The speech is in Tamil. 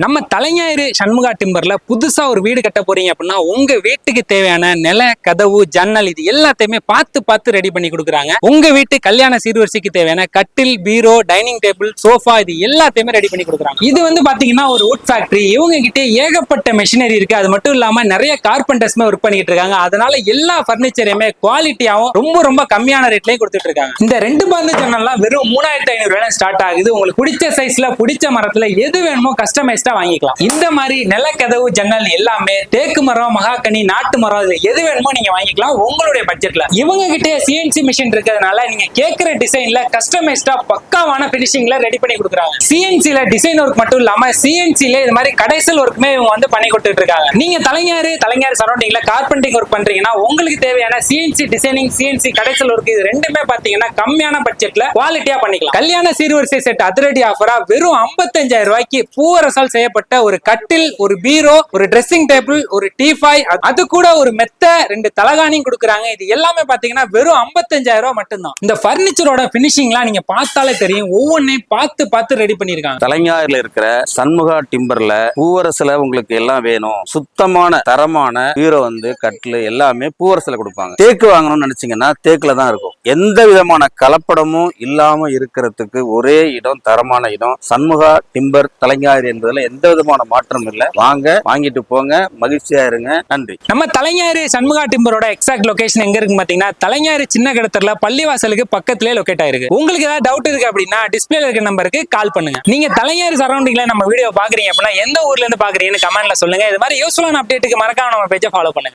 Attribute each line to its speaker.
Speaker 1: நம்ம தலைஞாயிறு சண்முகா டிம்பர்ல புதுசா ஒரு வீடு கட்ட போறீங்க அப்படின்னா உங்க வீட்டுக்கு தேவையான நில கதவு ஜன்னல் இது எல்லாத்தையுமே பார்த்து ரெடி பண்ணி கொடுக்குறாங்க. உங்க வீட்டு கல்யாண சீர்வரிசைக்கு தேவையான கட்டில் பீரோ டைனிங் டேபிள் சோஃபா இது எல்லாத்தையுமே ரெடி பண்ணி கொடுக்குறாங்க. இது வந்து பாத்தீங்கன்னா ஒரு வுட் ஃபேக்டரி. இவங்க கிட்ட ஏகப்பட்ட மெஷினரி இருக்கு. அது மட்டும் இல்லாம நிறைய கார்பெண்டர்ஸ்மே ஒர்க் பண்ணிட்டு இருக்காங்க. அதனால எல்லா பர்னிச்சரையுமே குவாலிட்டியாவும் ரொம்ப கம்மியான ரேட்லயும் கொடுத்துட்டு இருக்காங்க. இந்த 2 பர்னர் ஜன்னல்லாம் வெறும் 3500 ஸ்டார்ட் ஆகுது. உங்களுக்கு பிடிச்ச சைஸ்ல பிடிச்ச மரத்துல எது வேணுமோ கஸ்டமைஸ்டா வாங்கிக்கலாம். இந்த மாதிரி நிலக்கதவு ஜன்னல் எல்லாமே தேக்கு மரம் மகாகனி நாட்டு மரம் இதுல எது வேணுமோ நீங்க வாங்கிக்கலாம் உங்களுடைய பட்ஜெட்ல. இவங்க கிட்ட சிஎன்சி மிஷின் இருக்கிறதுனால நீங்க கேட்கிற டிசைன்ல கஸ்டமைஸ்டா பக்காவான பினிஷிங்ல ரெடி பண்ணி கொடுக்குறாங்க. சிஎன்சில டிசைன் ஒர்க் மட்டும் இல்லாம சிஎன்சில இது மாதிரி கடைசல் ஒர்க்குமே இவங்க வந்து பண்ணி கொடுத்துட்டு இருக்காங்க. நீங்க தலைஞாயிறு சரௌண்டிங்ல கார்பெண்டிங் ஒர்க் பண்றீங்கன்னா உங்களுக்கு தேவையான சிஎன்சி டிசைனிங் சிஎன்சி கடைசல் ஒர்க் இது ரெண்டுமே பாத்தீங்கன்னா கம்மியான பட்ஜெட்ல குவாலிட்டியா பண்ணிக்கலாம். கல்யாண சீர்வரிசை செட் அதிரடி ஆஃபரா வெறும் 55,000 ரூபாய்க்கு பூவரசால் செய்யப்பட்ட ஒரு கட்டில் ஒரு பீரோ ஒரு ட்ரெஸ்ஸிங் டேபிள் ஒரு டீபாய் அது கூட ஒரு மெத்த 2 தலகாணியும் கொடுக்குறாங்க. இது எல்லாமே பாத்தீங்கன்னா வெறும் 55,000 ரூபாய் மட்டும்தான். இந்த பர்னிச்சரோட பினிஷிங்லாம் நீங்க பார்த்தாலே தெரியும். ஒவ்வொன்றையும் பார்த்து ரெடி பண்ணிருக்காங்க.
Speaker 2: தலைஞாயிறுல இருக்கிற சண்முகா டிம்பர்ல பூவரசுல உங்களுக்கு எல்லாம் வேணும். சுத்தமான தரமான பீரோ வந்து கட்டில் எல்லாமே பூவரசுல கொடுப்பாங்க. தேக்கு வாங்கணும்னு நினைச்சீங்கன்னா தேக்குல தான் இருக்கும். எந்த விதமான கலப்படமும் இல்லாம இருக்கிறதுக்கு ஒரே இடம் தரமான இடம் சண்முகா டிம்பர் தலைஞாயிறு என்பதுல எந்த விதமான மாற்றம் இல்ல. வாங்க வாங்கிட்டு போங்க, மகிழ்ச்சியா இருங்க. நன்றி.
Speaker 1: நம்ம தலைஞாயிறு சண்முகா டிம்பரோட எக்ஸாக்ட் லொகேஷன் எங்க இருக்கு பாத்தீங்கன்னா தலைஞாயிறு சின்ன கடத்தல பள்ளிவாசலுக்கு பக்கத்திலே லொகேட் ஆயிருக்கு. உங்களுக்கு ஏதாவது டவுட் இருக்கு அப்படின்னா டிஸ்பிளேல இருக்க நம்பருக்கு கால் பண்ணுங்க. நீங்க தலைஞாயிறு சரௌண்டிங்ல நம்ம வீடியோ பாக்குறீங்க அப்படின்னா எந்த ஊர்ல இருந்து பாக்குறீங்கன்னு கமெண்ட்ல சொல்லுங்க. இது மாதிரி யூஸ்ஃபுல்லான அப்டேட்டுக்கு மறக்காம நம்ம பேஜை ஃபாலோ பண்ணுங்க.